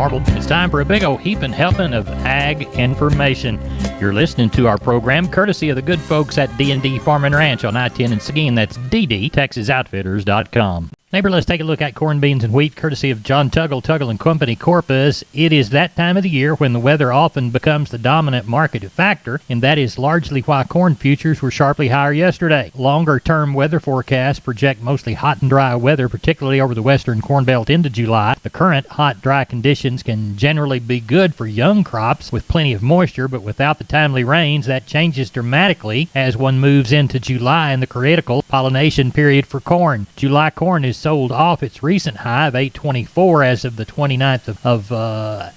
Marble. It's time for a big old heaping helping of ag information. You're listening to our program courtesy of the good folks at D&D Farm and Ranch on I-10 in Seguin. That's ddtexasoutfitters.com. Neighbor, let's take a look at corn, beans, and wheat, courtesy of John Tuggle and Company Corpus. It is that time of the year when the weather often becomes the dominant market factor, and that is largely why corn futures were sharply higher yesterday. Longer-term weather forecasts project mostly hot and dry weather, particularly over the western Corn Belt into July. The current hot, dry conditions can generally be good for young crops with plenty of moisture, but without the timely rains, that changes dramatically as one moves into July and the critical pollination period for corn. July corn is sold off its recent high of $8.24 as of the 29th of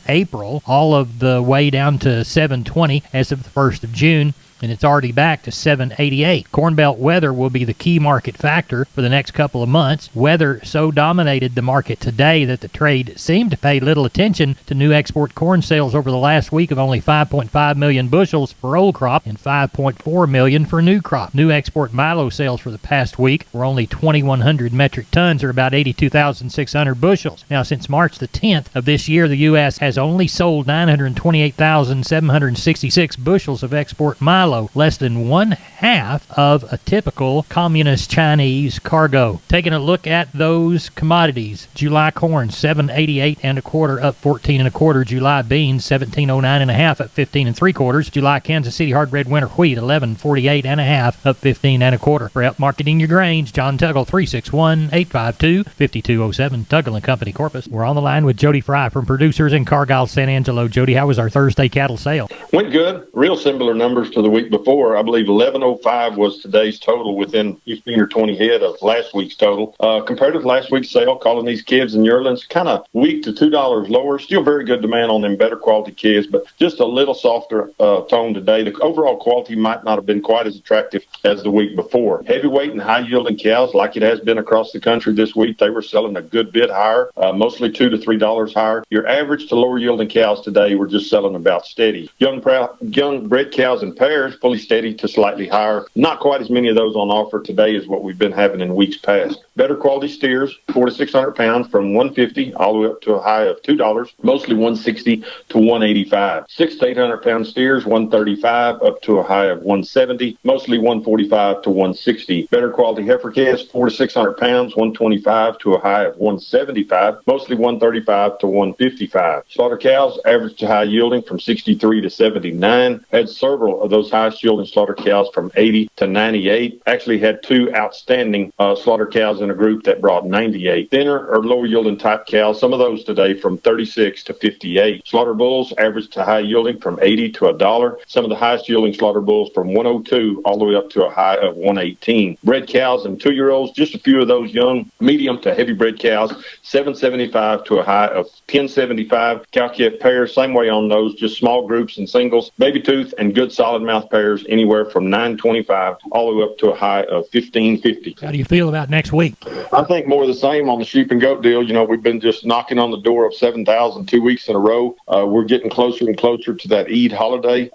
April, all of the way down to $7.20 as of the 1st of June. And it's already back to $7.88. Corn Belt weather will be the key market factor for the next couple of months. Weather so dominated the market today that the trade seemed to pay little attention to new export corn sales over the last week of only 5.5 million bushels for old crop and 5.4 million for new crop. New export milo sales for the past week were only 2,100 metric tons, or about 82,600 bushels. Now, since March the 10th of this year, the U.S. has only sold 928,766 bushels of export milo, less than one half of a typical communist Chinese cargo. Taking a look at those commodities: July corn $7.88 and a quarter, up 14 and a quarter. July beans $17.09 and a half, up 15 and 3/4. July Kansas City hard red winter wheat $11.48 and a half, up 15 and a quarter. For out marketing your grains, John Tuggle, 361-852-5207. Tuggle and Company Corpus. We're on the line with Jody Fry from Producers in Cargyle, San Angelo. Jody, how was our Thursday cattle sale? Went good. Real similar numbers to the week before. I believe 1105 was today's total, within 15 or 20 head of last week's total. Compared to last week's sale, calling these kids and yearlings kind of weak to $2 lower. Still very good demand on them better quality kids, but just a little softer tone today. The overall quality might not have been quite as attractive as the week before. Heavyweight and high yielding cows, like it has been across the country this week, they were selling a good bit higher, mostly $2 to $3 higher. Your average to lower yielding cows today were just selling about steady. Young bred cows and pairs fully steady to slightly higher. Not quite as many of those on offer today as what we've been having in weeks past. Better quality steers, 400 to 600 pounds, from $150 all the way up to a high of $2, mostly $160 to $185. 600 to 800 pound steers, $135 up to a high of $170, mostly $145 to $160. Better quality heifer calves, 400 to 600 pounds, $125 to a high of $175, mostly $135 to $155. Slaughter cows, average to high yielding from 63 to 79. Had several of those highest yielding slaughter cows from 80 to 98. Actually had two outstanding slaughter cows in a group that brought 98. Thinner or lower yielding type cows, some of those today from 36 to 58. Slaughter bulls, average to high yielding from 80 to $1. Some of the highest yielding slaughter bulls from 102 all the way up to a high of 118. Bred cows and 2-year-olds, just a few of those young, medium to heavy bred cows, 775 to a high of 1075. Cow-calf pairs, same way on those, just small groups and singles. Baby tooth and good solid mouth pairs, anywhere from 925 all the way up to a high of 1550. How do you feel about next week? I think more of the same on the sheep and goat deal. You know, we've been just knocking on the door of 7,000 2 weeks in a row. We're getting closer and closer to that Eid holiday.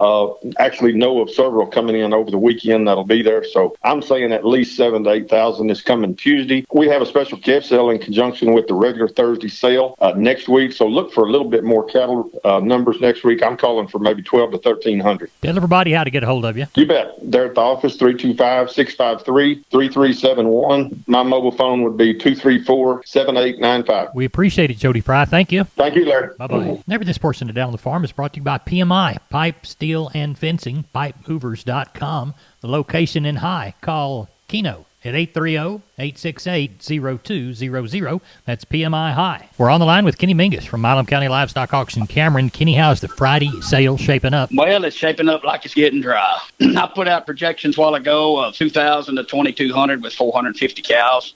Actually know of several coming in over the weekend that'll be there. So I'm saying at least 7,000 to 8,000 is coming Tuesday. We have a special calf sale in conjunction with the regular Thursday sale next week. So look for a little bit more cattle numbers next week. I'm calling for maybe 12 to 1,300. Tell everybody how to get a hold of you. You bet. They're at the office, 325-653-3371. My mobile phone would be 234-7895. We appreciate it, Jody Fry. Thank you. Thank you, Larry. Bye-bye. Never this portion of Down the Farm is brought to you by PMI, Pipe, Steel, and Fencing, pipehoovers.com. The location in High. Call Keno at 830-868-0200. That's PMI High. We're on the line with Kenny Mingus from Milam County Livestock Auction, Cameron. Kenny, how's the Friday sale shaping up? Well, it's shaping up like it's getting dry. I put out projections a while ago of 2,000 to 2,200 with 450 cows.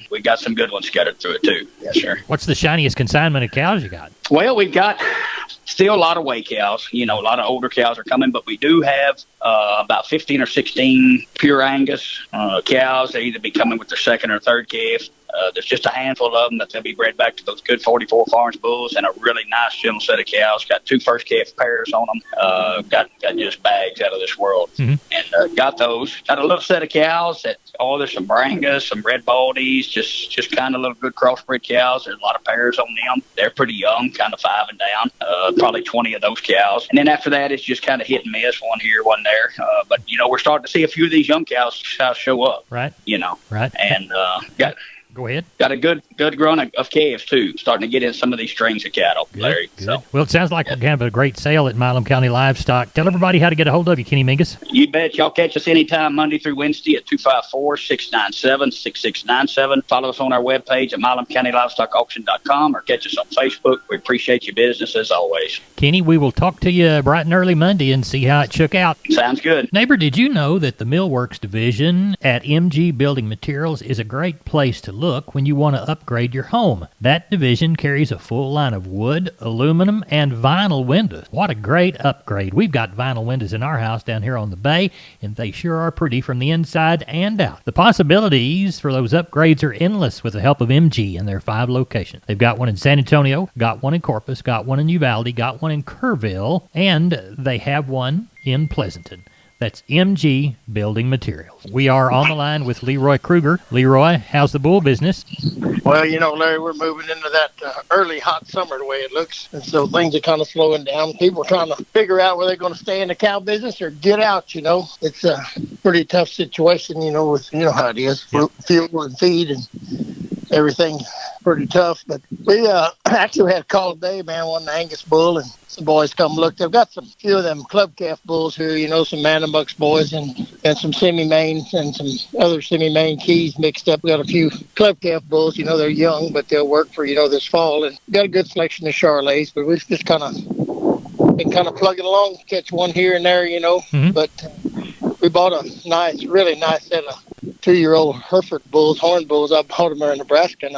We got some good ones scattered through it, too. Yes, sir. What's the shiniest consignment of cows you got? Well, we've got still a lot of weigh cows. You know, a lot of older cows are coming, but we do have about 15 or 16 pure Angus cows. They either be coming with their second or third calf. There's just a handful of them that they'll be bred back to those good 44 Farms bulls, and a really nice gentle set of cows. Got 2 first calf pairs on them. Got just bags out of this world. And got those. Got a little set of cows that, there's some Brangas, some Red Baldies, just kind of little good crossbred cows. There's a lot of pairs on them. They're pretty young, kind of 5 and down. Probably 20 of those cows. And then after that, it's just kind of hit and miss, one here, one there. But, we're starting to see a few of these young cows show up. Right. Right. And Go ahead. Got a good run of calves, too, starting to get in some of these strings of cattle, Larry. Good. So, well, it sounds like we're having a great sale at Milam County Livestock. Tell everybody how to get a hold of you, Kenny Mingus. You bet. Y'all catch us anytime, Monday through Wednesday at 254-697-6697. Follow us on our webpage at MilamCountyLivestockAuction.com or catch us on Facebook. We appreciate your business as always. Kenny, we will talk to you bright and early Monday and see how it shook out. Sounds good. Neighbor, did you know that the Millworks division at MG Building Materials is a great place to look when you want to upgrade your home? That division carries a full line of wood, aluminum, and vinyl windows. What a great upgrade. We've got vinyl windows in our house down here on the bay, and they sure are pretty from the inside and out. The possibilities for those upgrades are endless with the help of MG and their 5 locations. They've got one in San Antonio, got one in Corpus, got one in Uvalde, got one in Kerrville, and they have one in Pleasanton. That's MG Building Materials. We are on the line with Leroy Kruger. Leroy, how's the bull business? Well, Larry, we're moving into that early hot summer the way it looks. And so things are kind of slowing down. People are trying to figure out whether they're going to stay in the cow business or get out, It's a pretty tough situation, with, how it is. Yep. Fuel and feed and everything pretty tough. But we actually had a call today, man, one Angus bull, and some boys come look. They've got some few of them club calf bulls here, some Mannabucks boys and some semi-mains and some other semi-main keys mixed up. We got a few club calf bulls, they're young, but they'll work for, this fall. And got a good selection of Charolais, but we've just been kind of plugging along, catch one here and there, But we bought a really nice set of 2-year-old Hereford bulls, horn bulls. I bought them there in Nebraska, and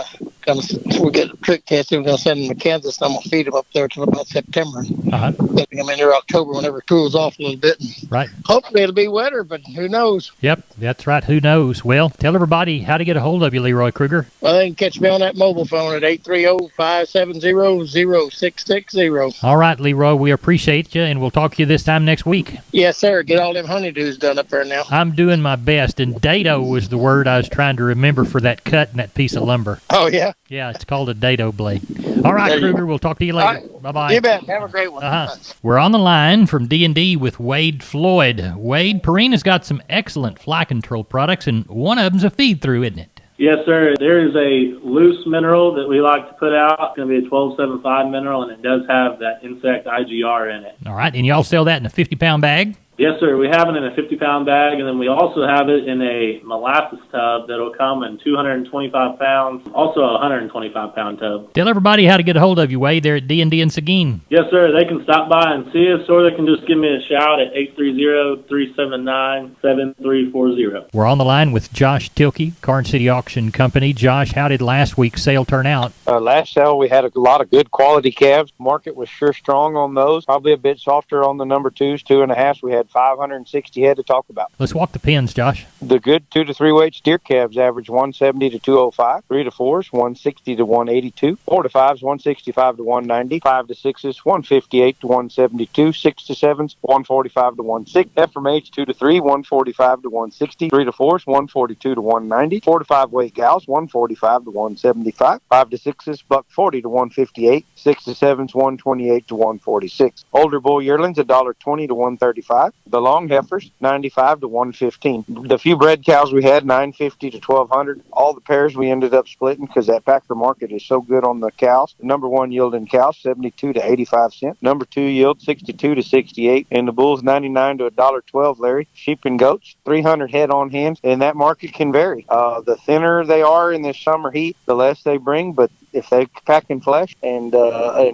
we'll get a trick test. We're going to send them to Kansas, and I'm going to feed them up there till about September. Getting them in there October whenever it cools off a little bit. Right. Hopefully it'll be wetter, but who knows? Yep, that's right. Who knows? Well, tell everybody how to get a hold of you, Leroy Kruger. Well, they can catch me on that mobile phone at 830-570-0660. All right, Leroy, we appreciate you, and we'll talk to you this time next week. Yes, sir. Get all them honeydews done up there now. I'm doing my best, and dado was the word I was trying to remember for that cut in that piece of lumber. Oh, yeah? Yeah, it's called a dado blade. All right, Kruger, we'll talk to you later. Right. Bye-bye. You bet. Have a great one. We're on the line from D&D with Wade Floyd. Wade, Purina's got some excellent fly control products, and one of them's a feed-through, isn't it? Yes, sir. There is a loose mineral that we like to put out. It's going to be a 1275 mineral, and it does have that insect IGR in it. All right, and y'all sell that in a 50-pound bag? Yes, sir. We have it in a 50-pound bag, and then we also have it in a molasses tub that'll come in 225 pounds, also a 125-pound tub. Tell everybody how to get a hold of you, Wade, there at D&D in Seguin. Yes, sir. They can stop by and see us, or they can just give me a shout at 830-379-7340. We're on the line with Josh Tilkey, Karn City Auction Company. Josh, how did last week's sale turn out? Last sale, we had a lot of good quality calves. Market was sure strong on those. Probably a bit softer on the number 2s, 2.5s. We had 560 head to talk about. Let's walk the pins, Josh. The good 2 to 3 weight steer calves average 170 to 205, 3 to 4s 160 to 182, 4 to 5s 165 to 190, 5 to 6s 158 to 172, 6 to 7s 145 to 160, FMH 2 to 3 145 to 160, 3 to 4s 142 to 190, 4 to 5 weight gals 145 to 175, 5 to 6s $140 to 158, 6 to 7s 128 to 146. Older bull yearlings $1.20 to 135. The long heifers, 95 to 115. The few bred cows we had, 950 to 1200. All the pairs we ended up splitting because that Packer market is so good on the cows. The number 1 yielding cows, 72 to 85 cents. Number 2 yield, 62 to 68. And the bulls, 99 to $1.12, Larry. Sheep and goats, 300 head on hand. And that market can vary. The thinner they are in this summer heat, the less they bring. But if they packing flesh and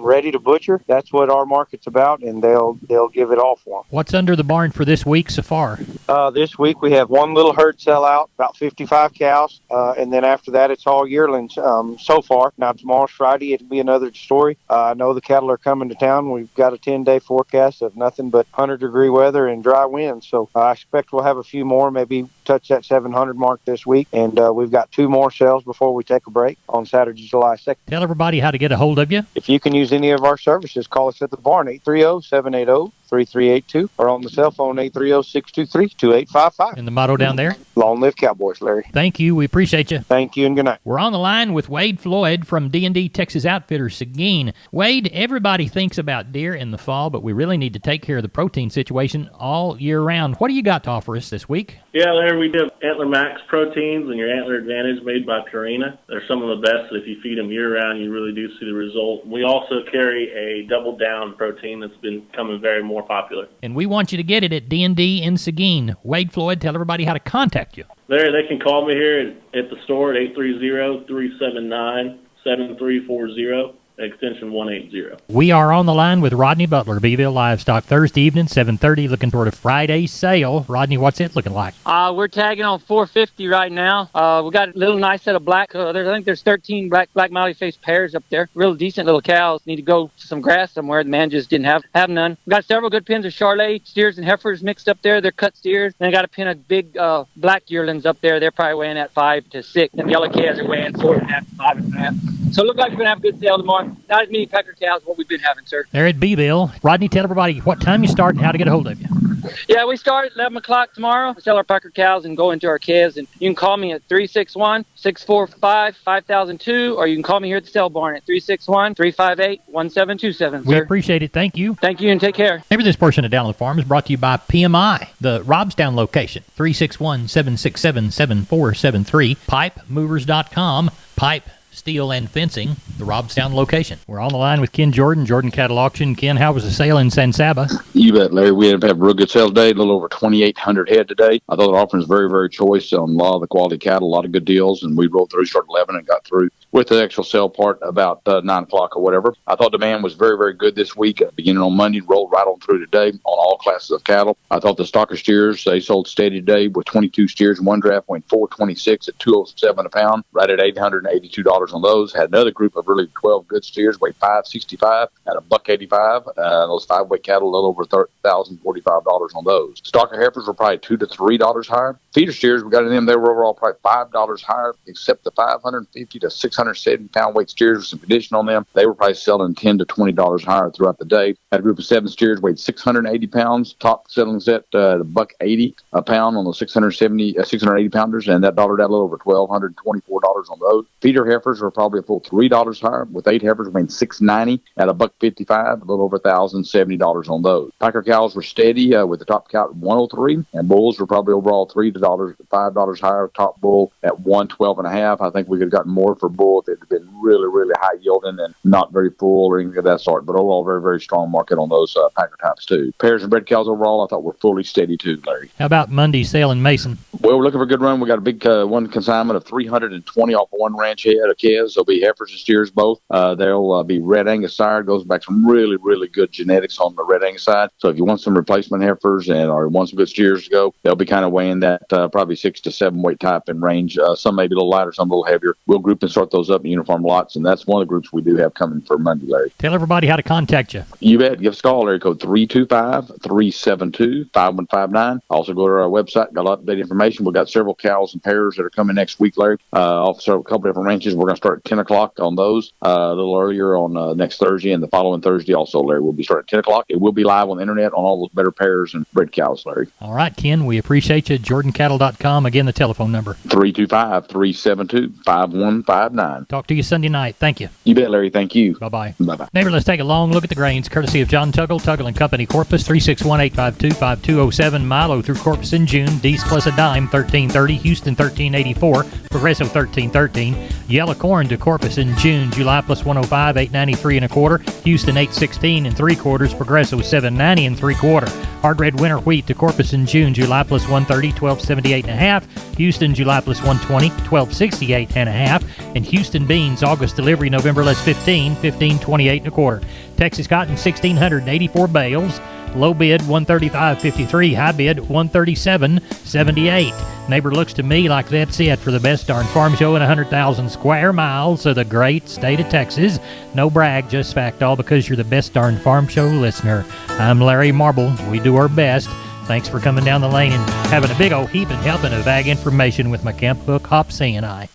ready to butcher, that's what our market's about, and they'll give it all for them. What's under the barn for this week so far? This week we have one little herd sell out, about 55 cows, and then after that it's all yearlings so far. Now tomorrow's Friday, it'll be another story. I know the cattle are coming to town. We've got a 10-day forecast of nothing but 100-degree weather and dry winds, so I expect we'll have a few more, maybe touch that 700 mark this week, and we've got 2 more sales before we take a break on Saturday, July 2nd. Tell everybody how to get a hold of you. If you can use any of our services, call us at the barn, 830-780-3382, or on the cell phone, 830-623-2855. And the motto down there? Long live Cowboys, Larry. Thank you. We appreciate you. Thank you, and good night. We're on the line with Wade Floyd from D&D Texas Outfitters Seguin. Wade, everybody thinks about deer in the fall, but we really need to take care of the protein situation all year round. What do you got to offer us this week? Yeah, Larry, we do Antler Max proteins and your Antler Advantage made by Purina. They're some of the best. If you feed them year-round, you really do see the result. We also carry a Double Down protein that's been becoming very more popular. And we want you to get it at D&D in Seguin. Wade Floyd, tell everybody how to contact you. Larry, they can call me here at the store at 830-379-7340. Extension 180. We are on the line with Rodney Butler, Beeville Livestock, Thursday evening, 7:30, looking toward a Friday sale. Rodney, what's it looking like? We're tagging on $450 right now. We got a little nice set of black. I think there's 13 black Molly face pairs up there. Real decent little cows. Need to go to some grass somewhere. The man just didn't have none. We got several good pins of Charolais steers and heifers mixed up there. They're cut steers. Then I got a pin of big black yearlings up there. They're probably weighing at 5 to 6. And yellow calves are weighing 4.5 to 5.5. So it looks like we're going to have a good sale tomorrow. Not as many pecker cows as what we've been having, sir. There at Beeville. Rodney, tell everybody what time you start and how to get a hold of you. Yeah, we start at 11 o'clock tomorrow. We sell our pecker cows and go into our calves. And you can call me at 361-645-5002, or you can call me here at the sale barn at 361-358-1727. We appreciate it. Thank you. Thank you, and take care. Maybe this portion of Downland Farm is brought to you by PMI, the Robstown location, 361-767-7473, pipemovers.com, pipe, steel, and fencing, the Robstown location. We're on the line with Ken Jordan Cattle Auction. Ken, how was the sale in San Saba? You bet, Larry. We have a real good sales day, a little over 2,800 head today. I thought the offering was very, very choice on a lot of the quality cattle, a lot of good deals, and we rolled through, started 11 and got through with the actual sale part about 9 o'clock or whatever. I thought demand was very, very good this week, beginning on Monday, rolled right on through today on all classes of cattle. I thought the stocker steers, they sold steady today with 22 steers. One draft went 426 at 207 a pound, right at $882 on those. Had another group of really 12 good steers, weighed 565 at $185. Those 5-weight cattle, a little over $1,045 on those. Stocker heifers were probably $2 to $3 higher. Feeder steers, we got in them, they were overall probably $5 higher, except the 550 to 670 pound weight steers with some condition on them. They were probably selling $10 to $20 higher throughout the day. Had a group of 7 steers, weighed 680 pounds. Top selling set at $180 a pound on the 680 pounders, and that dollared out a little over $1,224 on those. Feeder heifers were probably a full $3 higher, with 8 heifers weighing $690 at $155, a little over $1,070 on those. Packer cows were steady with the top cow at 103, and bulls were probably overall $3 to $5 higher. Top bull at 112.5. I think we could have gotten more for bull if it had been really, really high yielding and not very full or anything of that sort. But overall, very, very strong market on those packer types too. Pairs and bred cows overall, I thought were fully steady too, Larry. How about Monday's sale in Mason? Well, we're looking for a good run. We got a big one consignment of 320 off one ranch head of calves. They'll be heifers and steers both. They'll be red Angus sire. Goes back some really, really good genetics on the red Angus side. So if you want some replacement heifers or want some good steers to go, they'll be kind of weighing that probably 6 to 7 weight type in range. Some maybe a little lighter, some a little heavier. We'll group and sort those up in uniform lots, and that's one of the groups we do have coming for Monday, Larry. Tell everybody how to contact you. You bet. Give us a call, area code 325-372-5159. Also go to our website. Got a lot of updated information. We've got several cows and pairs that are coming next week, Larry. Also a couple different ranches. We're going to start at 10 o'clock on those a little earlier on next Thursday, and the following Thursday also, Larry. We'll be starting at 10 o'clock. It will be live on the internet on all those better pairs and bred cows, Larry. All right, Ken, we appreciate you. JordanCattle.com. Again, the telephone number. 325-372-5159. Talk to you Sunday night. Thank you. You bet, Larry. Thank you. Bye-bye. Bye-bye. Neighbor, let's take a long look at the grains, courtesy of John Tuggle & Company, Corpus, 361-852-5207, Milo through Corpus in June, D's plus a dime, $13.30, Houston, $13.84, Progresso, $13.13, yellow corn to Corpus in June, July plus 105, $8.93 and a quarter, Houston, $8.16 and 3/4, Progresso, $7.90 and 3/4, hard red winter wheat to Corpus in June, July plus 130, $12.78 and a half, Houston, July plus 120, $12.68 and a half, and Houston beans, August delivery, November less 15, $15.28 and a quarter. Texas cotton, 1,684 bales, low bid 135.53, high bid 137.78. Neighbor, looks to me like that's it for the best darn farm show in 100,000 square miles of the great state of Texas. No brag, just fact, all because you're the best darn farm show listener. I'm Larry Marble. We do our best Thanks for coming down the lane and having a big old heaping helping of ag information with my Camp Hook Hop CNI.